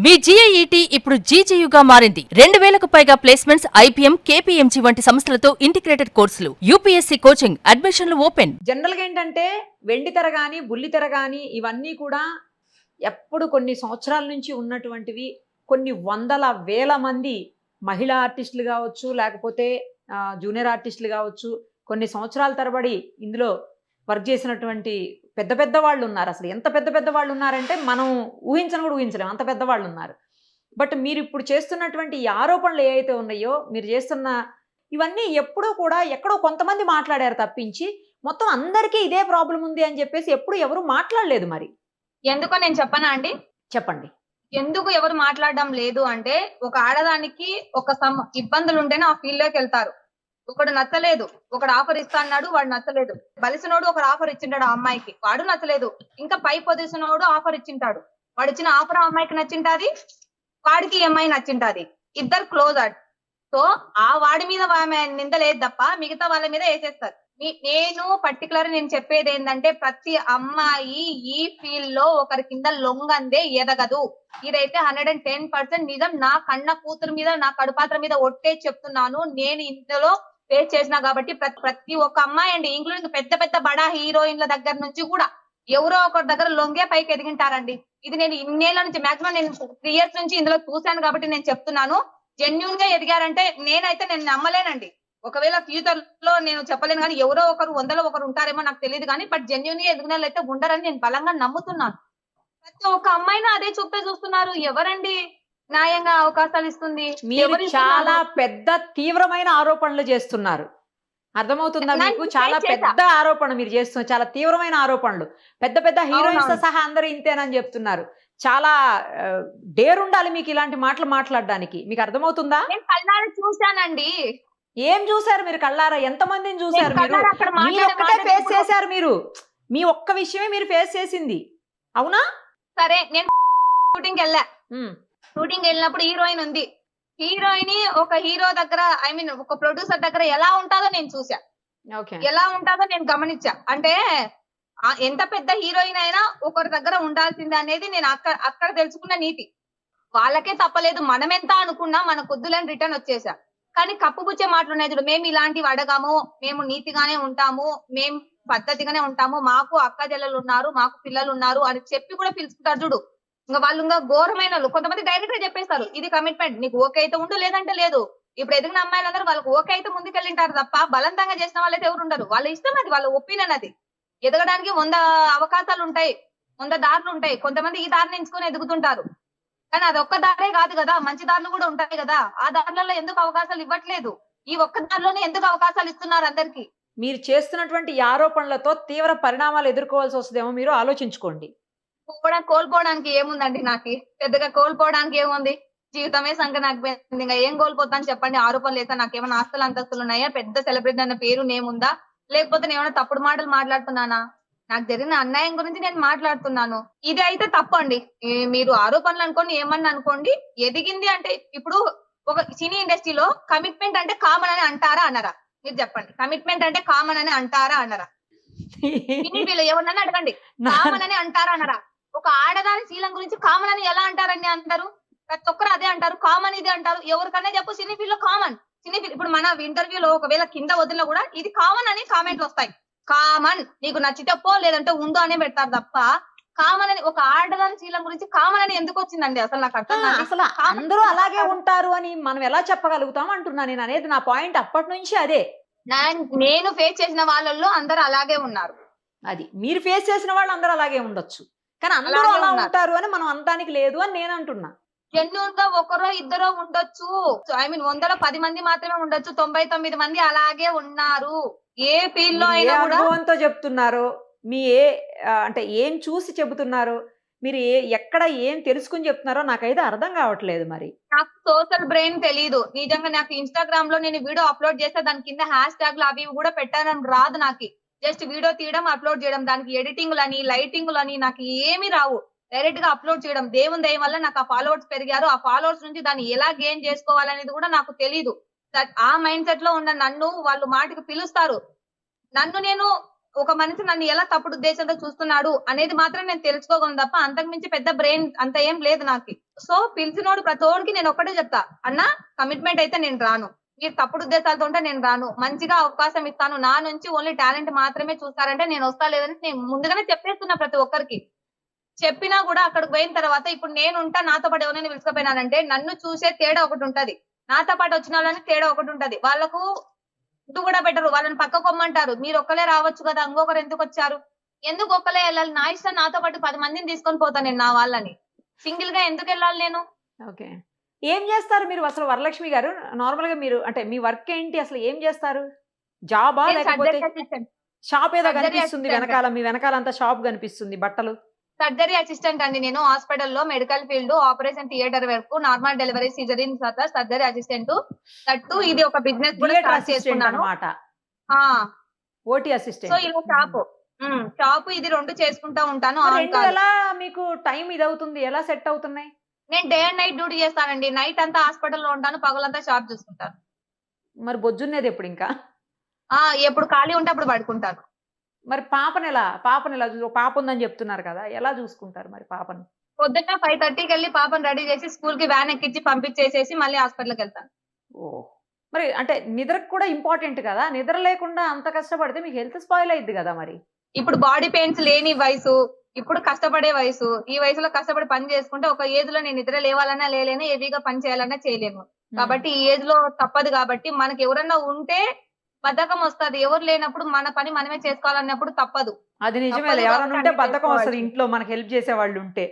మీ GIET ఇప్పుడు GGUగా మారింది. 2000కు పైగా ప్లేస్మెంట్స్, IPM, KPMG వంటి సంస్థలతో ఇంటిగ్రేటెడ్ కోర్సులు, UPSC కోచింగ్, అడ్మిషన్లు ఓపెన్. జనరల్గా ఏంటంటే వెండి తెర కానీ బుల్లి తెర కానీ ఇవన్నీ కూడా ఎప్పుడు కొన్ని సంవత్సరాల నుంచి ఉన్నటువంటివి. కొన్ని వందల వేల మంది మహిళా ఆర్టిస్టులు కావచ్చు, లేకపోతే జూనియర్ ఆర్టిస్టులు కావచ్చు, కొన్ని సంవత్సరాల తరబడి ఇందులో వర్క్ చేసినటువంటి పెద్ద పెద్ద వాళ్ళు ఉన్నారు. అసలు ఎంత పెద్ద పెద్ద వాళ్ళు ఉన్నారంటే మనం ఊహించను కూడా ఊహించలేము, అంత పెద్ద వాళ్ళు ఉన్నారు. బట్ మీరు ఇప్పుడు చేస్తున్నటువంటి ఈ ఆరోపణలు ఏవైతే ఉన్నాయో, మీరు చేస్తున్న ఇవన్నీ ఎప్పుడూ కూడా ఎక్కడో కొంతమంది మాట్లాడారు తప్పించి మొత్తం అందరికీ ఇదే ప్రాబ్లం ఉంది అని చెప్పేసి ఎప్పుడు ఎవరు మాట్లాడలేదు. మరి ఎందుకో నేను చెప్పనా అండి? చెప్పండి. ఎందుకు ఎవరు మాట్లాడడం లేదు అంటే, ఒక ఆడదానికి ఒక ఇబ్బందులు ఉంటేనే ఆ ఫీల్డ్ లోకి వెళ్తారు. ఒకడు నచ్చలేదు, ఒకడు ఆఫర్ ఇస్తా అన్నాడు, వాడు నచ్చలేదు. బలిసినోడు ఒకడు ఆఫర్ ఇచ్చింటాడు ఆ అమ్మాయికి, వాడు నచ్చలేదు. ఇంకా పై పొజిషన్ వాడు ఆఫర్ ఇచ్చింటాడు, వాడు ఇచ్చిన ఆఫర్ ఆ అమ్మాయికి నచ్చింటాది, వాడికి అమ్మాయి నచ్చింటాది. ఇద్దరు క్లోజర్. సో ఆ వాడి మీద నిందలేదు తప్ప మిగతా వాళ్ళ మీద వేసేస్తారు. నేను పర్టికులర్ నేను చెప్పేది ఏంటంటే, ప్రతి అమ్మాయి ఈ ఫీల్డ్ లో ఒకరి కింద లొంగందే ఎదగదు. ఇదైతే 110% నిజం. నా కన్న కూతురు మీద, నా కడుపాత్ర మీద ఒట్టే చెప్తున్నాను. నేను ఇందులో ఫేస్ చేసినా కాబట్టి ప్రతి ఒక్క అమ్మాయి అండి, ఇంక్లూడింగ్ పెద్ద పెద్ద బడా హీరోయిన్ల దగ్గర నుంచి కూడా ఎవరో ఒకరి దగ్గర లొంగే పైకి ఎదిగింటారండి. ఇది నేను ఇన్నేళ్ల నుంచి, మాక్సిమం నేను 3 years నుంచి ఇందులో చూశాను కాబట్టి నేను చెప్తున్నాను. జెన్యున్ గా ఎదిగారంటే నేను నమ్మలేనండి. ఒకవేళ ఫ్యూచర్ లో నేను చెప్పలేను కానీ ఎవరో ఒకరు 100లో ఒకరు ఉంటారేమో నాకు తెలియదు కానీ, బట్ జెన్యున్ గా ఎదిగిన వాళ్ళు అయితే ఉండరని నేను బలంగా నమ్ముతున్నాను. ప్రతి ఒక్క అమ్మాయిని అదే చూపే చూస్తున్నారు. ఎవరండి న్యాయంగా అవకాశాలు ఇస్తుంది? మీరు చాలా పెద్ద తీవ్రమైన ఆరోపణలు చేస్తున్నారు. అర్థమవుతుందా మీకు? చాలా పెద్ద ఆరోపణ మీరు చేస్తున్నారు, చాలా తీవ్రమైన ఆరోపణలు. పెద్ద పెద్ద హీరోయిన్స్ సహా అందరూ ఇంతేనని చెప్తున్నారు. చాలా డేర్ ఉండాలి మీకు ఇలాంటి మాటలు మాట్లాడడానికి. మీకు అర్థమవుతుందా? నేను కళ్ళారా చూశానండి. ఏం చూసారు మీరు కళ్ళారా? ఎంతమందిని చూసారు మీరు? ఒక్కటే ఫేస్ చేశారు మీరు. మీ ఒక్క విషయమే మీరు ఫేస్ చేసింది, అవునా? సరే, నేను షూటింగ్ వెళ్ళా. షూటింగ్ వెళ్ళినప్పుడు హీరోయిన్ ఉంది. హీరోయిన్ ఒక హీరో దగ్గర, ఐ మీన్ ఒక ప్రొడ్యూసర్ దగ్గర ఎలా ఉంటుందో నేను చూసా, ఎలా ఉంటుందో నేను గమనించా. అంటే ఎంత పెద్ద హీరోయిన్ అయినా ఒకరి దగ్గర ఉండాల్సిందే అనేది నేను అక్కడ తెలుసుకున్న నీతి. వాళ్ళకే తప్పలేదు, మనం ఎంత అనుకున్నా మన కొద్దులని రిటర్న్ వచ్చేసా. కానీ కప్పుపుచ్చే మాటలు ఉన్నాయి చూడు, మేము ఇలాంటివి అడగము, మేము నీతిగానే ఉంటాము, మేము పద్ధతిగానే ఉంటాము, మాకు అక్క చెల్లెలు ఉన్నారు, మాకు పిల్లలు ఉన్నారు అని చెప్పి కూడా పిలుచుకుంటారు చూడు. ఇంకా వాళ్ళు ఇంకా ఘోరమైన వాళ్ళు. కొంతమంది డైరెక్ట్ గా చెప్పేస్తారు, ఇది కమిట్మెంట్, నీకు ఓకే అయితే ఉండు, లేదంటే లేదు. ఇప్పుడు ఎదిగిన అమ్మాయిలందరూ వాళ్ళకి ఓకే అయితే ముందుకెళ్ళింటారు తప్ప బలవంతంగా చేసిన వాళ్ళైతే ఎవరు ఉండరు. వాళ్ళ ఇష్టం అది, వాళ్ళ ఒపీనియన్ అది. ఎదగడానికి 100 అవకాశాలు ఉంటాయి, 100 దారులు ఉంటాయి. కొంతమంది ఈ దారిని ఎంచుకొని ఎదుగుతుంటారు, కానీ అది ఒక్క దారే కాదు కదా, మంచి దారులు కూడా ఉంటాయి కదా. ఆ దారులలో ఎందుకు అవకాశాలు ఇవ్వట్లేదు? ఈ ఒక్క దారిలోనే ఎందుకు అవకాశాలు ఇస్తున్నారు అందరికి? మీరు చేస్తున్నటువంటి ఆరోపణలతో తీవ్ర పరిణామాలు ఎదుర్కోవాల్సి వస్తుందేమో, మీరు ఆలోచించుకోండి. కోల్పోవడానికి ఏముందండి? నాకు పెద్దగా కోల్పోవడానికి ఏముంది? జీవితమే సంఖ్య నాకు పోయింది, ఇంకా ఏం కోల్పోతాను చెప్పండి? ఆరోపణలు వేసా, నాకేమైనా ఆస్తులు అంతస్తులు ఉన్నాయా? పెద్ద సెలబ్రిటీ అన్న పేరు నేముందా? లేకపోతే నేను ఏమైనా తప్పుడు మాటలు మాట్లాడుతున్నానా? నాకు జరిగిన అన్యాయం గురించి నేను మాట్లాడుతున్నాను. ఇది అయితే తప్పండి. మీరు ఆరోపణలు అనుకోండి, ఏమన్నా అనుకోండి. ఎదిగింది అంటే ఇప్పుడు ఒక సినీ ఇండస్ట్రీలో కమిట్మెంట్ అంటే కామన్ అని అంటారా అనరా? మీరు చెప్పండి. కమిట్మెంట్ అంటే కామన్ అని అంటారా అనరా? సినీ ఫీల్డ్ ఎవరన్నా అడగండి, కామన్ అని అంటారా అనరా? ఒక ఆడదాని శీలం గురించి కామన్ అని ఎలా అంటారండి అందరూ? ప్రతి ఒక్కరు అదే అంటారు, కామన్ ఇది అంటారు. ఎవరికన్నా చెప్పు, సినీ ఫీల్డ్ లో కామన్. సినీ ఫీల్డ్ ఇప్పుడు మన ఇంటర్వ్యూలో ఒకవేళ కింద వదిలినా కూడా ఇది కామన్ అని కామెంట్లు వస్తాయి. కామన్, నీకు నచ్చితే పో, లేదంటే ఉండు అనే పెడతారు తప్ప కామన్ అని ఒక ఆడదాని శీలం గురించి కామన్ అని ఎందుకు వచ్చిందండి? అసలు నాకు అర్థం కాదు. అసలు అందరూ అలాగే ఉంటారు అని మనం ఎలా చెప్పగలుగుతాం అంటున్నా నేను అనేది. నా పాయింట్ అప్పటి నుంచి అదే. నేను ఫేస్ చేసిన వాళ్ళల్లో అందరూ అలాగే ఉన్నారు. అది మీరు ఫేస్ చేసిన వాళ్ళు అందరూ అలాగే ఉండొచ్చు, కానీ అందరూ అలా ఉంటారు అని మనం అనడానికి లేదు అని నేను అంటున్నా. జెన్యూన్ గా ఒకరో ఇద్దరో ఉండొచ్చు, ఐ మీన్ 100లో 10 మంది మాత్రమే ఉండొచ్చు, 99 మంది అలాగే ఉన్నారు. ఏ ఫీల్డ్ లో అయినా కూడా. అనుభవంతో చెప్తున్నారు, మీ అంటే ఏం చూసి చెబుతున్నారు, మీరు ఎక్కడ ఏం తెలుసుకుని చెప్తున్నారో నాకైతే అర్థం కావట్లేదు. మరి నాకు సోషల్ బ్రెయిన్ తెలీదు నిజంగా. నాకు ఇన్స్టాగ్రామ్ లో నేను వీడియో అప్లోడ్ చేస్తే దాని కింద హ్యాష్ ట్యాగ్లు అవి కూడా పెట్టానని రాదు నాకు. జస్ట్ వీడియో తీయడం, అప్లోడ్ చేయడం, దానికి ఎడిటింగ్లని లైటింగ్లని నాకు ఏమి రావు. డైరెక్ట్ గా అప్లోడ్ చేయడం. దేవుని దయ వల్ల నాకు ఆ ఫాలోవర్స్ పెరిగారు. ఆ ఫాలోవర్స్ నుంచి దాన్ని ఎలా గెయిన్ చేసుకోవాలనేది కూడా నాకు తెలీదు. ఆ మైండ్ సెట్ లో ఉన్న నన్ను వాళ్ళు మాటకి పిలుస్తారు. నేను ఒక మనిషి నన్ను ఎలా తప్పుడు ఉద్దేశంతో చూస్తున్నాడు అనేది మాత్రం నేను తెలుసుకోగలను తప్ప అంతకు మించి పెద్ద బ్రెయిన్ అంత ఏం లేదు నాకు. సో పిలిచినోడు ప్రతోడికి నేను ఒక్కటే చెప్తా, అన్న కమిట్మెంట్ అయితే నేను రాను, మీరు తప్పుడు ఉద్దేశాలతో ఉంటే నేను రాను, మంచిగా అవకాశం ఇస్తాను, నా నుంచి ఓన్లీ టాలెంట్ మాత్రమే చూస్తారంటే నేను వస్తా లేదని నేను ముందుగానే చెప్పేస్తున్నా ప్రతి ఒక్కరికి. చెప్పినా కూడా అక్కడికి పోయిన తర్వాత ఇప్పుడు నేను ఉంటా, నాతో పాటు ఎవరైనా పిలుచుకోపోయినానంటే నన్ను చూసే తేడా ఒకటి ఉంటది, నాతో పాటు వచ్చిన వాళ్ళని తేడా ఒకటి ఉంటది, వాళ్ళకు ఫుడ్ కూడా పెట్టరు, వాళ్ళని పక్క కొమ్మంటారు, మీరు ఒక్కలే రావచ్చు కదా, ఇంకొకరు ఎందుకు వచ్చారు, ఎందుకు ఒక్కలే వెళ్ళాలి, నా ఇష్టం, నాతో పాటు 10 మందిని తీసుకొని పోతాను నేను నా వాళ్ళని, సింగిల్ గా ఎందుకు వెళ్ళాలి నేను. ఓకే. ఏం చేస్తారు మీరు అసలు వరలక్ష్మి గారు? నార్మల్ గా మీరు అంటే మీ వర్క్ ఏంటి, అసలు ఏం చేస్తారు? జాబా నేను లేకపోతే సర్జరీ అసిస్టెంట్, షాప్ ఏదో సర్జరీ కనిపిస్తుంది అసిస్టెంట్. వెనకాల, మీ వెనకాల అంతా షాప్ కనిపిస్తుంది బట్టలు. సర్జరీ అసిస్టెంట్ అండి నేను, హాస్పిటల్లో మెడికల్ ఫీల్డ్, ఆపరేషన్ థియేటర్ వరకు, normal delivery, సిజరీన్ surgery assistant, that ఇది ఒక బిజినెస్ కూడా థియేటర్ స్టార్ట్ అసిస్టెంట్ చేసుకున్నాను. అన్నమాట, ఓటీ సో అసిస్టెంట్. ఇలా షాప్ ఇది 2 చేసుకుంటా ఉంటాను. రెండు ఎలా మీకు టైం ఇది అవుతుంది, ఎలా సెట్ అవుతున్నాయి? నేను డే అండ్ నైట్ డ్యూటీ చేస్తానండి, నైట్ అంతా హాస్పిటల్లో ఉంటాను, పగలంతా షాప్ చూసుకుంటాను. మరి బొజ్జున్నది ఎప్పుడు ఇంకా? ఎప్పుడు ఖాళీ ఉంటే అప్పుడు పడుకుంటాను. మరి పాపను ఎలా పాప ఉందని చెప్తున్నారు కదా, ఎలా చూసుకుంటారు మరి పాపను? పొద్దున్న 5:30కి వెళ్ళి పాపను రెడీ చేసి స్కూల్ కి వ్యాన్ ఎక్కించి పంపించేసేసి మళ్ళీ హాస్పిటల్కి వెళ్తాను. ఓ, మరి అంటే నిద్రకు కూడా ఇంపార్టెంట్ కదా, నిద్ర లేకుండా అంత కష్టపడితే మీకు హెల్త్ స్పాయిల్ అయింది కదా మరి. ఇప్పుడు బాడీ పెయిన్స్ లేని వయసు, ఇప్పుడు కష్టపడే వయసు, ఈ వయసులో కష్టపడి పని చేసుకుంటే ఒక ఏజ్ లో నేను నిద్ర లేవాలన్నా లేలేను, హెవీగా పని చేయాలన్నా చేయలేము. కాబట్టి ఈ ఏజ్ లో తప్పదు, కాబట్టి మనకి ఎవరన్నా ఉంటే బద్ధకం వస్తది, ఎవరు లేనప్పుడు మన పని మనమే చేసుకోవాలన్నప్పుడు తప్పదు. అది నిజమే, తప్పదు ఎవరైనా కాబట్టి ఉంటే అన్ని బద్ధకం వస్తుంది చేసుకోవాలి. ఇంట్లో, మనకి హెల్ప్ చేసే వాళ్ళు ఉంటే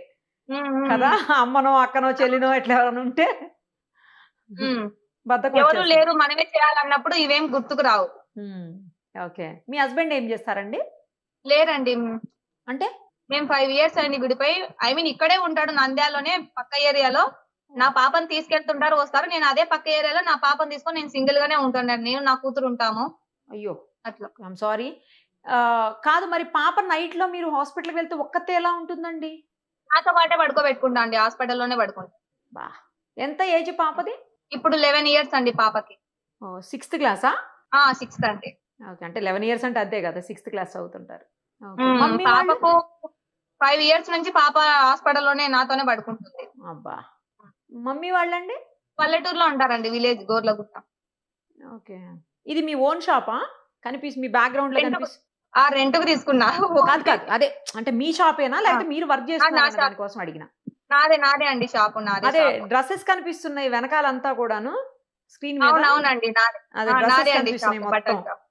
కదా. కదా, అమ్మనో అక్కనో చెల్లినో ఎట్లా ఎవరైనా ఉంటే బద్ధకం ఎవరు వచ్చేస్తుంది. లేరు మనమే చేయాలన్నప్పుడు ఇవేం గుర్తుకు రావు. ఓకే. మీ హస్బెండ్ ఏం చేస్తారండి? లేరండి, అంటే మేము 5 years అయింది విడిపోయి. ఇక్కడే ఉంటాడు, నంద్యాలలోనే పక్క ఏరియాలో. నా పాపని తీసుకెళ్తుంటారు, వస్తారు, నేను అదే పక్క ఏరియాలో నా పాపని తీసుకొని నేను సింగిల్ గానే ఉంటున్నాను, నేను నా కూతురు ఉంటాము. అయ్యో, అట్లా. I'm sorry. కాదు, మరి పాప నైట్ లో మీరు హాస్పిటల్కి వెళ్తే ఒక్కతే ఎలా ఉంటుందండి? నాతో పాటే పడుకోబెట్టుకుంటా అండి, హాస్పిటల్లోనే పడుకుంటా. బా, ఎంత ఏజ్ పాపది? ఇప్పుడు 11 years అండి పాపకి. 6th క్లాసా? 6th అండి. ఓకే, అంటే 11 years అంటే అదే కదా, 6th class చదువుతుంటారు. మమ్మీ వాళ్ళు? పాపకు 5 years నుంచి పాప హాస్పిటల్లోనే నాతోనే పడుకుంటుంది. అబ్బా, మమ్మీ వాళ్ళండి? పల్లెటూరులో ఉంటారండి, విలేజ్ గోర్లగుట్ట. ఓకే. ఇది మీ ఓన్ షాపా? మీ బ్యాక్గ్రౌండ్ లో కనిపిస్తుంది. రెంట్‌కు తీసుకున్నా. కాదు కాదు, అదే అంటే మీ షాపేనా లేకపోతే మీరు వర్క్ చేస్తున్నారా దానికోసం అడిగిన. నాదే అండి షాపు, నాదే. అదే డ్రెస్సెస్ కనిపిస్తున్నాయి వెనకాలంతా కూడాను స్క్రీన్ మీద. అవునవునండి, నాదే. అదే డ్రెస్సెస్ నాదే అండి కనిపిస్తున్నాయి షాపు, మొత్తం. బట్టల షాపు.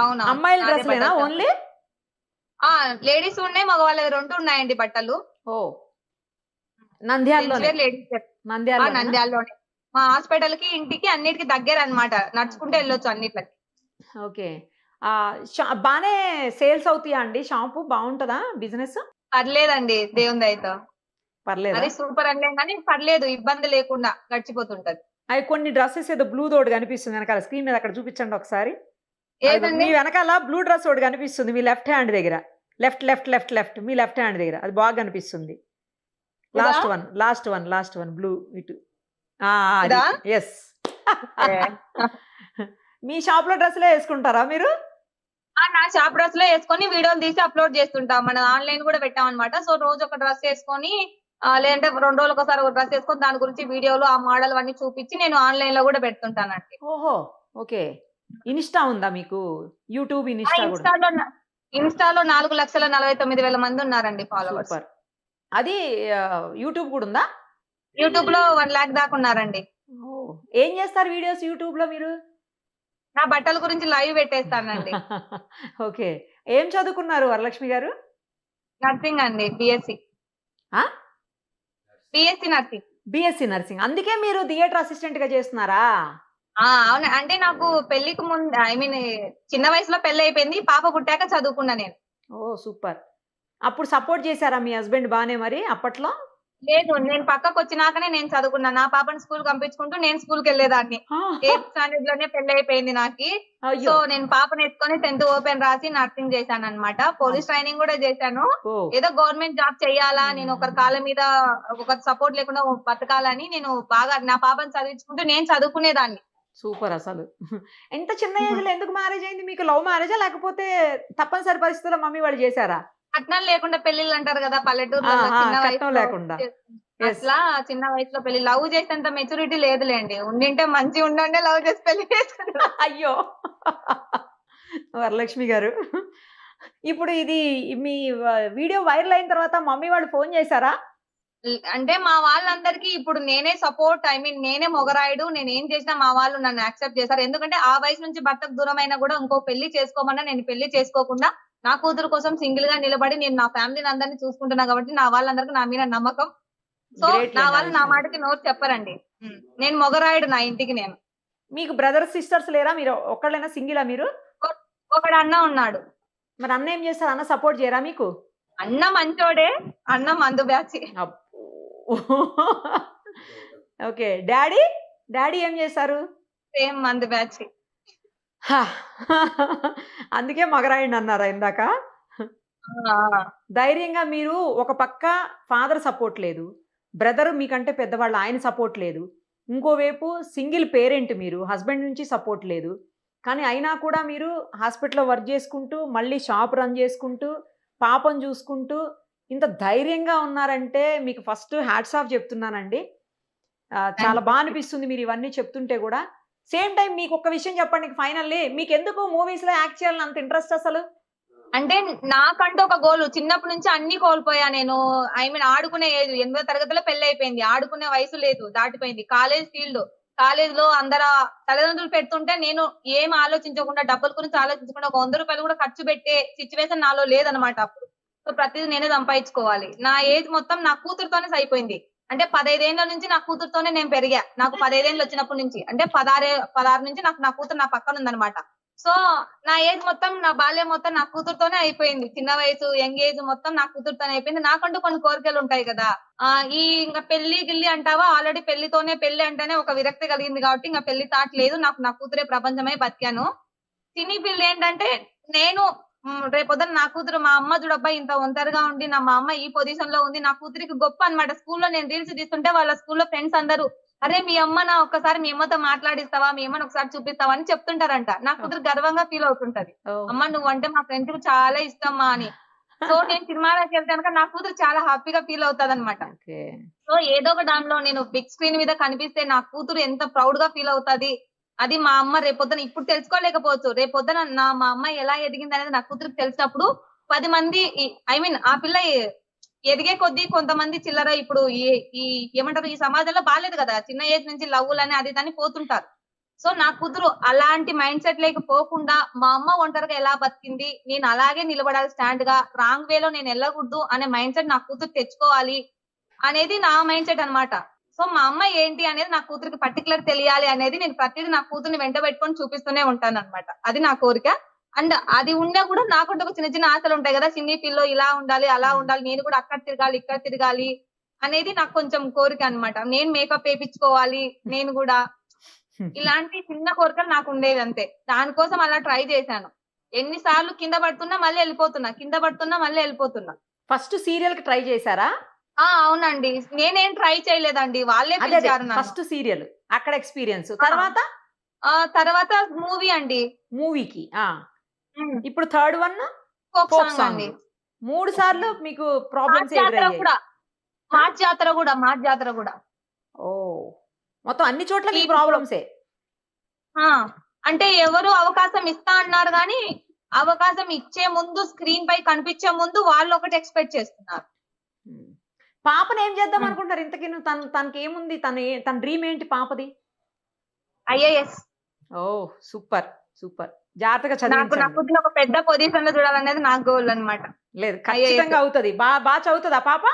అవును, అమ్మాయిల నాదే డ్రెస్లేనా బట్టల షాపు. ఓన్లీ? లేడీస్ ఉన్నాయి, మగవాళ్ళవి 2 ఉన్నాయండి బట్టలు. ఓ, నంద్యాలలోనే? నంద్యాలలోనే. నంద్యాలలోనే. మా హాస్పిటల్ కి ఇంటికి అన్నిటికి దగ్గర అన్నమాట, నడుచుకుంటే వెళ్ళొచ్చు అన్నిట్లకి. ఓకే. బానే సేల్స్ అవుతాయా అండి? షాంపూ బాగుంటదా బిజినెస్? పర్లేదండి, దేవుని దయతో. పర్లేదు. అది సూపర్ అంటే కానీ పర్లేదు, ఇబ్బంది లేకుండా గడిచిపోతుంటది. అవి కొన్ని డ్రెస్సెస్ ఏదో బ్లూ తోటి కనిపిస్తుంది వెనకాల, స్క్రీన్ మీద అక్కడ చూపించండి ఒకసారి. ఏదండి? మీ వెనకాల బ్లూ డ్రెస్ ఒకటి కనిపిస్తుంది మీ లెఫ్ట్ హ్యాండ్ దగ్గర, లెఫ్ట్ మీ లెఫ్ట్ హ్యాండ్ దగ్గర, అది బాగా కనిపిస్తుంది. లాస్ట్ వన్ బ్లూ ఇటు. ఎస్. మీ షాప్ లో డ్రెస్లే వేసుకుంటారా మీరు? నా షాప్ డ్రెస్ లో వేసుకొని వీడియోలు తీసి అప్లోడ్ చేస్తుంటాం. మనం ఆన్లైన్ కూడా పెట్టాం అనమాట. సో రోజు ఒక డ్రెస్ వేసుకొని, లేదంటే 2 రోజులకు ఒకసారి ఒక డ్రెస్ వేసుకొని దాని గురించి వీడియోలు, ఆ మోడల్ అన్ని చూపించి నేను ఆన్లైన్ లో కూడా పెడుతుంటానండి. ఓహో, ఓకే. ఇన్స్టా ఉందా మీకు? యూట్యూబ్, ఇన్స్టా కూడా? ఇన్స్టాలో 4,49,000 మంది ఉన్నారండి ఫాలోవర్స్. సూపర్. అది యూట్యూబ్ కూడా ఉందా? యూట్యూబ్ లో 1 lakh దాకా ఉన్నారండి. ఏం చేస్తారు వీడియోస్ యూట్యూబ్ లో మీరు? నా బట్టల గురించి లైవ్ పెట్టేస్తానండి. ఓకే. ఏం చదువుకున్నారు వరలక్ష్మి గారు? నర్సింగ్ అండి, బిఎస్సి నర్సింగ్. BSc nursing. అందుకే మీరు థియేటర్ అసిస్టెంట్ గా చేస్తున్నారా? అవును, అంటే నాకు పెళ్లికి ముందు చిన్న వయసులో పెళ్లి అయిపోయింది, పాప పుట్టాక చదువుకున్నా నేను. ఓ సూపర్. అప్పుడు సపోర్ట్ చేశారా మీ హస్బెండ్ బానే మరి అప్పట్లో? లేదు, నేను పక్కకు వచ్చినాకనే నేను చదువుకున్నా. నా పాపని స్కూల్ పంపించుకుంటూ నేను స్కూల్ కి వెళ్ళేదాన్ని. 8th standard లోనే పెళ్లి అయిపోయింది నాకు. సో నేను పాపని ఎత్తుకొని 10th ఓపెన్ రాసి నర్సింగ్ చేశాను అనమాట. పోలీస్ ట్రైనింగ్ కూడా చేశాను. ఏదో గవర్నమెంట్ జాబ్ చెయ్యాలా, నేను ఒకరి కాళ్ళ మీద ఒకరి సపోర్ట్ లేకుండా బతకాలని నేను బాగా నా పాపని చదివించుకుంటూ నేను చదువుకునేదాన్ని. సూపర్. అసలు ఎంత చిన్న ఏజ్ లో ఎందుకు మ్యారేజ్ అయింది మీకు? లవ్ మ్యారేజా లేకపోతే తప్పనిసరి పరిస్థితుల్లో మమ్మీ వాళ్ళు చేశారా? కట్నాలు లేకుండా పెళ్లిళ్ళు అంటారు కదా పల్లెటూరులో, చిన్న కట్నం లేకుండా. Yes. అట్లా చిన్న వయసులో పెళ్లి. లవ్ చేసేంత మెచ్యూరిటీ లేదులేండి. ఉండింటే మంచిగా ఉండుండే లవ్ చేసి పెళ్లి చేసుకున్నాను. అయ్యో! వరలక్ష్మి గారు. ఇప్పుడు ఇది మీ వీడియో వైరల్ అయిన తర్వాత మమ్మీ వాళ్ళు ఫోన్ చేశారా? అంటే మా వాళ్ళందరికీ ఇప్పుడు నేనే సపోర్ట్. నేనే మొగరాయుడు. నేనేం చేసినా మా వాళ్ళు నన్ను యాక్సెప్ట్ చేశారు. ఎందుకంటే ఆ వయసు నుంచి భర్తకు దూరమైనా కూడా ఇంకో పెళ్లి చేసుకోమన్నా నేను పెళ్లి చేసుకోకుండా నా కూతురు కోసం సింగిల్ గా నిలబడి నేను నా ఫ్యామిలీని అందరినీ చూసుకుంటున్నా కాబట్టి నా వాళ్ళందరికీ నా మీద నమ్మకం. సో గ్రేట్ నా లేండి ఆ వాళ్ళు నా విషయం. మాటకి నోరు చెప్పరండి. నేను మొగరాయుడు నా ఇంటికి నేను. మీకు బ్రదర్స్, సిస్టర్స్ లేరా? మీరు ఒక్కళ్ళైనా సింగిలా మీరు? ఒకడు అన్న ఉన్నాడు. మరి అన్న ఏం చేస్తారు? అన్న సపోర్ట్ చేయరా మీకు? అన్న మంచోడే. అన్న మందు బ్యాచి. అబ్బో! ఓకే. డ్యాడీ? డ్యాడీ ఏం చేశారు? సేమ్ మందు బ్యాచి. హా! అందుకే మగరాయుడిని అన్నారా ఇందాక? ధైర్యంగా మీరు ఒక పక్క ఫాదర్ సపోర్ట్ లేదు. బ్రదర్ మీకంటే పెద్దవాళ్ళు ఆయన సపోర్ట్ లేదు. ఇంకోవైపు సింగిల్ పేరెంట్ మీరు. హస్బెండ్ నుంచి సపోర్ట్ లేదు. కానీ అయినా కూడా మీరు హాస్పిటల్‌లో వర్క్ చేసుకుంటూ, మళ్ళీ షాప్ రన్ చేసుకుంటూ, పాపను చూసుకుంటూ ఇంత ధైర్యంగా ఉన్నారంటే మీకు ఫస్ట్ హ్యాట్స్ ఆఫ్ చెప్తున్నానండి. చాలా బా అనిపిస్తుంది మీరు ఇవన్నీ చెప్తుంటే గూడా. సేమ్ టైమ్ మీకొక్క విషయం చెప్పండి ఫైనల్లీ. మీకెందుకు మూవీస్‌లో యాక్ట్ చేయాలని అంత ఇంట్రెస్ట్ అసలు? అంటే నాకంటూ ఒక గోల్. చిన్నప్పటి నుంచి అన్ని కోల్పోయా నేను. ఆడుకునే ఏజ్ 8వ తరగతిలో పెళ్లయిపోయింది. ఆడుకునే వయసు లేదు. దాటిపోయింది. College field. కాలేజ్‌లో అందర తల్లిదండ్రులు పెడుతుంటే నేను ఏం ఆలోచించకుండా డబ్బుల గురించి ఆలోచించకుండా ఒక ₹100 కూడా ఖర్చు పెట్టే సిట్యుయేషన్ నాలో లేదన్నమాట అప్పుడు. సో ప్రతిదీ నేనే సంపాదించుకోవాలి. నా ఏజ్ మొత్తం నా కూతురుతోనే సరిపోయింది. అంటే 15 ఏళ్ల నుంచి నా కూతురుతోనే నేను పెరిగా. నాకు 15 ఏళ్ళు వచ్చినప్పటి నుంచి. అంటే 16 నుంచి నాకు నా కూతురు నా పక్కన ఉందన్నమాట. సో నా ఏజ్ మొత్తం, నా బాల్యం మొత్తం నా కూతురుతోనే అయిపోయింది. చిన్న వయసు, యంగ్ ఏజ్ మొత్తం నా కూతురుతోనే అయిపోయింది. నాకంటూ కొన్ని కోరికలు ఉంటాయి కదా! ఇంక పెళ్లి గిల్లి అంటావా, ఆల్రెడీ పెళ్లి అంటేనే ఒక విరక్తి కలిగింది కాబట్టి ఇంక పెళ్లి థాట్ లేదు. నాకు నా కూతురే ప్రపంచమై బతికాను. సినీ ఫీల్డ్ ఏంటంటే నేను రేపొద్దున నా కూతురు మా అమ్మ చూడబ్బా ఇంత ఒంటరిగా ఉండి మా అమ్మ ఈ పొజిషన్ లో ఉంది. నా కూతురికి గొప్ప అన్నమాట. స్కూల్లో నేను రీల్స్ తీస్తుంటే వాళ్ళ స్కూల్లో ఫ్రెండ్స్ అందరూ అరే మీ ఒక్కసారి మీ అమ్మతో మాట్లాడిస్తావా? మీ అమ్మని ఒకసారి చూపిస్తావా? అని చెప్తుంటారంట. నా కూతురు గర్వంగా ఫీల్ అవుతుంటది. ఓహ్! అమ్మ నువ్వంటే మా ఫ్రెండ్స్ కి చాలా ఇష్టమ్మా అని. సో నేను సినిమాలోకి వెళ్తే గనక నా కూతురు చాలా హ్యాపీగా ఫీల్ అవుతదన్నమాట. ఓకే. సో ఏదో ఒక దానిలో నేను బిగ్ స్క్రీన్ మీద కనిపిస్తే నా కూతురు ఎంత ప్రౌడ్ గా ఫీల్ అవుతది. అది మా అమ్మ రేపొద్దున ఇప్పుడు తెలుసుకోలేకపోవచ్చు. రేపొద్దున మా అమ్మ ఎలా ఎదిగింది అనేది నా కూతురికి తెలిసినప్పుడు 10 మంది ఆ పిల్ల ఎదిగే కొద్దీ కొంతమంది చిల్లర ఇప్పుడు ఈ ఏమంటారు ఈ సమాజంలో బాలేదు కదా! చిన్న ఏజ్ నుంచి లవ్వులని అది ఇదని పోతుంటారు. సో నా కూతురు అలాంటి మైండ్ సెట్ లేక పోకుండా మా అమ్మ ఒంటరిగా ఎలా బతికింది, నేను అలాగే నిలబడాలి స్టాండ్ గా, రాంగ్ వేలో నేను వెళ్ళకూడదు అనే మైండ్ సెట్ నా కూతురు తెచ్చుకోవాలి అనేది నా మైండ్ సెట్ అన్నమాట. సో మా అమ్మ ఏంటి అనేది నా కూతురికి పర్టికులర్ తెలియాలి అనేది నేను ప్రతిదీ నా కూతుర్ని వెంట పెట్టుకొని చూపిస్తూనే ఉంటానన్నమాట. అది నా కోరిక. అండ్ అది ఉన్నా కూడా నాకంటూ ఒక చిన్న చిన్న ఆశలు ఉంటాయి కదా! సినీ ఫీల్డ్ లో ఇలా ఉండాలి, అలా ఉండాలి, నేను కూడా అక్కడ తిరగాలి, ఇక్కడ తిరగాలి అనేది నాకు కొంచెం కోరిక అన్నమాట. నేను మేకప్ ఏపిచ్చుకోవాలి, నేను కూడా ఇలాంటి చిన్న కోరికలు నాకు ఉండేవి అంతే. దానికోసం అలా ట్రై చేశాను. ఎన్ని సార్లు కింద పడుతున్నా మళ్ళీ వెళ్ళిపోతున్నా, కింద పడుతున్నా మళ్ళీ వెళ్ళిపోతున్నా. ఫస్ట్ సీరియల్‌కి ట్రై చేశారా? అవునండి. నేనేం ట్రై చేయలేదండి. వాళ్ళే అదే పిలిచారు నన్ను. First serial. అక్కడ ఎక్స్‌పీరియన్స్. తర్వాత తర్వాత మూవీ అండి. మూవీకి. హ్మ్. ఇప్పుడు third one folk folk song అండి. సాంగ్. 3 సార్లు మీకు ప్రాబ్లమ్స్ మార్చ్ జాతర ఎదురయ్యాయి. కూడా. మార్చ్ జాతర కూడా. ఓహ్! మొత్తం అన్ని చోట్ల మీకు ఇప్పుడు ప్రాబ్లమ్సే. అంటే ఎవరు అవకాశం ఇస్తా అన్నారు గానీ, అవకాశం ఇచ్చే ముందు స్క్రీన్ పై కనిపించే ముందు వాళ్ళు ఒకటి ఎక్స్‌పెక్ట్ చేస్తున్నారు. హ్మ్. పాపని ఏం చేద్దాం హ్మ్. అనుకుంటారు ఇంతకీను? తనకేముంది? తన డ్రీమ్ ఏంటి పాపది? ఐఏఎస్. ఓహ్! సూపర్. సూపర్. జాగ్రత్తగా నాకు నా చదివించండి. కూతురిని ఒక పెద్ద పొజిషన్ లో చూడాలనేది నా గోల్ అన్నమాట. లేదు ఐఏఎస్. ఖచ్చితంగా అవుతది. బా చదువుతదా పాప?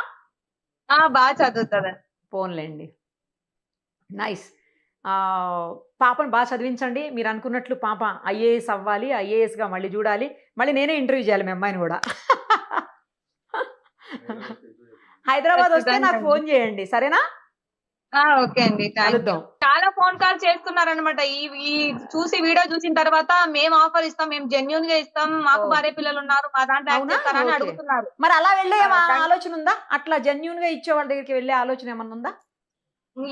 బాగా చదువుతదండి. పోన్లేండి. నైస్. పాపను బా చదివించండి. మీరు అనుకున్నట్లు పాప ఐఏఎస్ అవ్వాలి. ఐఏఎస్‌గా మళ్ళీ చూడాలి. మళ్ళీ నేనే ఇంటర్వ్యూ చేయాలి మీ అమ్మాయిని గూడా. హైదరాబాద్ వస్తే నాకు ఖచ్చితంగా ఫోన్ చేయండి. సరేనా? ఓకే అండి. Thank you. కలుద్దాం. చాలా ఫోన్ కాల్ చేస్తున్నారన్నమాట. ఈ ఈ వీడియో చూసిన తర్వాత మేము ఆఫర్ ఇస్తాం. మేము జెన్యూన్ గా ఇస్తాం. మాకు ఓహ్! భార్య పిల్లలు ఉన్నారు. మా దాంట్లో యాక్ట్ అవునా? చేస్తారా అని ఓకే. అడుగుతున్నారు. మరి అలా వెళ్ళే థాంక్ ఆలోచన ఉందా? అట్లా జెన్యూన్‌గా ఇచ్చే వాళ్ళ దగ్గరికి వెళ్ళే ఆలోచన ఏమన్నా ఉందా?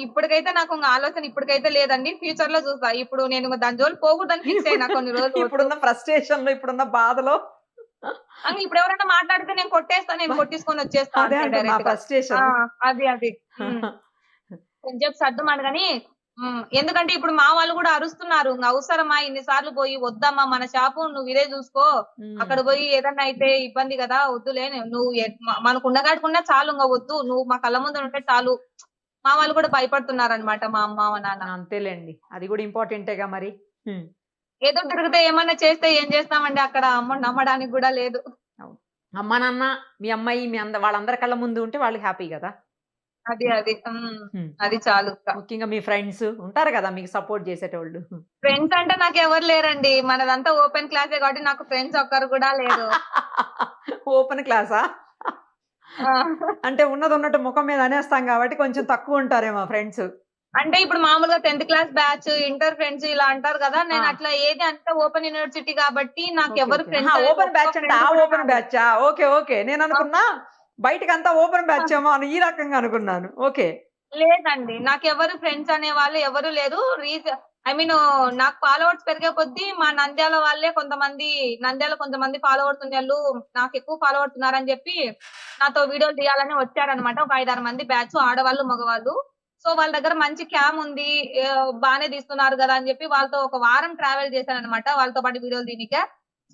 ఇప్పటికైతే నాకు ఆలోచన ఇప్పటికైతే లేదండి. ఫ్యూచర్ లో చూస్తా. ఇప్పుడు నేను దాని జోలికి పోకూడదని ఫిక్స్ అయినా కొన్ని రోజులు వద్దు. ఇప్పుడున్న ఫ్రస్ట్రేషన్‌లో, ఇప్పుడున్న బాధలో అని ఇప్పుడు ఎవరైనా మాట్లాడితే నేను కొట్టేస్తా, నేను కొట్టించుకొని వచ్చేస్తా అదే అంతే అంటున్నా డైరెక్ట్ గా. ఫ్రస్ట్రేషన్. అది కొంచెం సర్దుమనగాని ఎందుకంటే ఇప్పుడు మా వాళ్ళు కూడా అరుస్తున్నారు. ఇంక అవసరమా ఇన్ని సార్లు పోయి, వద్దమ్మా మన షాపు నువ్వు ఇదే చూసుకో, అక్కడ పోయి ఏదన్నా అయితే ఇబ్బంది కదా, వద్దులే నువ్వు మనకు ఉండగాడుకున్నా చాలు, ఇంకా వద్దు నువ్వు మా కళ్ళ ముందు ఉంటే చాలు. మా వాళ్ళు కూడా భయపడుతున్నారు అనమాట, మా అమ్మ మా నాన్న. అంతేలేండి, అది కూడా ఇంపార్టెంటేగా మరి. ఏదో తిరిగితే ఏమన్నా చేస్తే ఏం చేస్తామండి, అక్కడ అమ్మ నమ్మడానికి కూడా లేదు. అమ్మ నాన్న మీ అమ్మాయి మీ వాళ్ళందరి కళ్ళ ముందు ఉంటే వాళ్ళు హ్యాపీ కదా. అది చాలు. ముఖ్యంగా మీ ఫ్రెండ్స్ ఉంటారు కదా మీకు సపోర్ట్ చేసేటోళ్ళు. ఫ్రెండ్స్ అంటే నాకు ఎవరు లేరండి, మనదంతా ఓపెన్ క్లాసే కాబట్టి నాకు ఫ్రెండ్స్ ఒక్కరు కూడా లేరు. ఓపెన్ క్లాసా? అంటే ఉన్నది ఉన్నట్టు ముఖం మీద అనేస్తాం కాబట్టి కొంచెం తక్కువ ఉంటారేమో ఫ్రెండ్స్. అంటే ఇప్పుడు మామూలుగా 10th class batch, inter friends ఇలా అంటారు కదా, నేను అట్లా ఏది అంతా ఓపెన్ యూనివర్సిటీ కాబట్టి నాకు ఎవరు ఫ్రెండ్స్. ఓపెన్ బ్యాచ్ అంటే ఆ ఓపెన్ బ్యాచా? ఓకే ఓకే, నేను అనుకున్నా బయటకు అంతా ఓపెన్ బ్యాచ్ ఏమో అని ఈ రకంగా అనుకున్నాను. ఓకే. లేదండి, నాకు ఎవరు ఫ్రెండ్స్ అనే వాళ్ళు ఎవరు లేరు. నాకు ఫాలోవర్స్ పెరిగే కొద్దీ మా నంద్యాల వాళ్ళే కొంతమంది ఫాలోవర్స్ ఉండేళ్ళు, నాకు ఎక్కువ ఫాలోవర్స్ ఉన్నారని చెప్పి నాతో వీడియోలు తీయాలని వచ్చారనమాట. ఒక 5-6 మంది బ్యాచ్, ఆడవాళ్ళు మగవాళ్ళు. సో వాళ్ళ దగ్గర మంచి క్యామ్ ఉంది, బానే తీస్తున్నారు కదా అని చెప్పి వాళ్ళతో ఒక వారం ట్రావెల్ చేశాను అనమాట, వాళ్ళతో పాటు వీడియోలు దీనికే.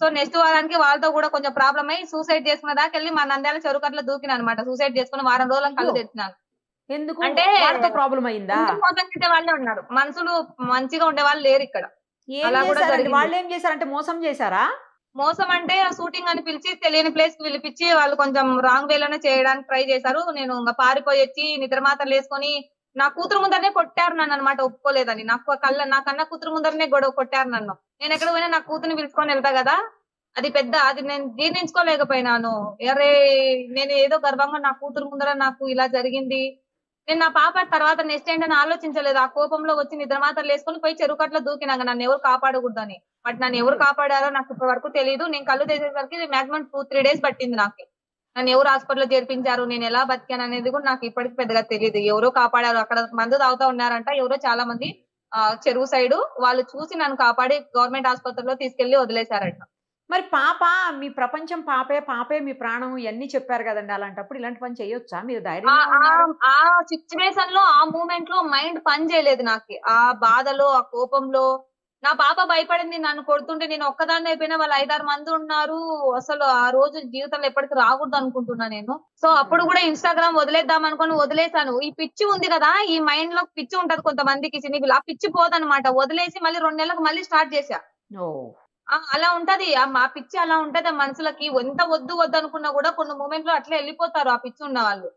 సో నెక్స్ట్ వారానికి వాళ్ళతో కూడా కొంచెం ప్రాబ్లం అయ్యి సూసైడ్ చేసుకున్న దాకా వెళ్ళి మా నంద్యాల చెరుకట్లో దూకిన అనమాట. సూసైడ్ చేసుకుని వారం రోజులకు కళ్ళు తెచ్చినాను. ఎందుకు అంటే వాళ్ళతో ప్రాబ్లం అయిందా? మోసం చేసే వాళ్ళే ఉన్నారు, మనుషులు మంచిగా ఉండే వాళ్ళు లేరు ఇక్కడ. అలా కూడా జరిగింది. వాళ్ళు ఏం చేశారంటే మోసం చేశారా? మోసం అంటే షూటింగ్ అని పిలిచి తెలియని ప్లేస్ కి పిలిపించి వాళ్ళు కొంచెం రాంగ్ వేలోనే చేయడానికి ట్రై చేశారు. నేను ఇంకా పారిపోయి వచ్చి నిద్ర మాత్రలు వేసుకొని నా కూతురు ముందరనే కొట్టారు నన్ను అనమాట, ఒప్పుకోలేదని. నా కన్నా కూతురు ముందరనే గొడవ కొట్టారు నన్ను. నేను ఎక్కడ పోయినా నా కూతురుని పిలుచుకొని వెళ్తా కదా, అది నేను జీర్ణించుకోలేకపోయినాను. అరే నేను ఏదో గర్వంగా నా కూతురు ముందర నాకు ఇలా జరిగింది, నేను నా పాప తర్వాత నెక్స్ట్ ఏంటని ఆలోచించలేదు. ఆ కోపంలో వచ్చి నిద్ర మాత్రలు వేసుకొని పోయి చెరుకట్లో దూకినాక నన్ను ఎవరు కాపాడకూడదని. బట్ నన్ను ఎవరు కాపాడారో నాకు ఇప్పటి వరకు తెలియదు. నేను కళ్ళు తెచ్చేసరికి మాక్సిమం 2-3 డేస్ పట్టింది నాకు. నన్ను ఎవరు హాస్పిటల్లో చేర్పించారు, నేను ఎలా బతికాను అనేది కూడా నాకు ఇప్పటికి పెద్దగా తెలియదు. ఎవరో కాపాడారు, అక్కడ మందు తాగుతా ఉన్నారంట ఎవరో చాలా మంది చెరువు సైడు, వాళ్ళు చూసి నన్ను కాపాడి గవర్నమెంట్ ఆసుపత్రిలో తీసుకెళ్లి వదిలేశారంట. మరి పాప మీ ప్రపంచం, పాపే మీ ప్రాణం ఇవన్నీ చెప్పారు కదండి, అలాంటప్పుడు ఇలాంటి పని చేయొచ్చా? మీరు ధైర్యం ఆ సిచ్యువేషన్ లో, ఆ మూమెంట్ లో మైండ్ పని చేయలేదు నాకు. ఆ బాధలో, ఆ కోపంలో నా పాప భయపడింది నన్ను కొడుతుంటే, నేను ఒక్కదాన్ని అయిపోయినా వాళ్ళు 5-6 మంది ఉన్నారు. అసలు ఆ రోజు జీవితంలో ఎప్పటికీ రాకూడదు అనుకుంటున్నా నేను. సో అప్పుడు కూడా ఇన్స్టాగ్రామ్ వదిలేద్దాం అనుకుని వదిలేసాను. ఈ పిచ్చి ఉంది కదా, ఈ మైండ్ లో పిచ్చి ఉంటది కొంతమందికి, చిన్నపిల్ల ఆ పిచ్చి పోదనమాట. వదిలేసి మళ్ళీ 2 నెలలకు మళ్ళీ స్టార్ట్ చేశా. అలా ఉంటది మా పిచ్చి, అలా ఉంటది ఆ మనుషులకి. ఎంత వద్దు అనుకున్నా కూడా కొన్ని మూమెంట్ లో అట్లా వెళ్ళిపోతారు ఆ పిచ్చి ఉన్న వాళ్ళు.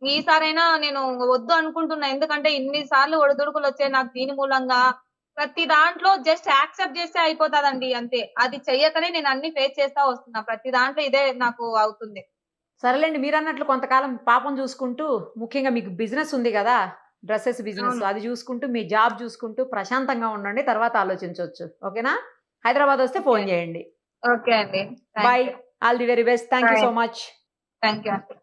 ఈసారైనా నేను వద్దు అనుకుంటున్నా, ఎందుకంటే ఇన్ని సార్లు ఒడిదుడుకులు వచ్చాయి నాకు దీని మూలంగా. ప్రతి దాంట్లో జస్ట్ యాక్సెప్ట్ చేస్తే అయిపోతాదండి అంతే. అది చెయ్యకనే నేను అన్ని ఫేస్ చేస్తా వస్తున్నా. ప్రతి దాంట్లో ఇదే నాకు అవుతుంది. సరేలేండి, మీరు అన్నట్లు కొంతకాలం పాపం చూసుకుంటూ, ముఖ్యంగా మీకు బిజినెస్ ఉంది కదా, డ్రెస్సెస్ బిజినెస్, అది చూసుకుంటూ మీ జాబ్ చూసుకుంటూ ప్రశాంతంగా ఉండండి, తర్వాత ఆలోచించవచ్చు. ఓకేనా? హైదరాబాద్ వస్తే ఫోన్ చేయండి. ఓకే అండి, by. All the very best. Thank you so much. Thank you అండి.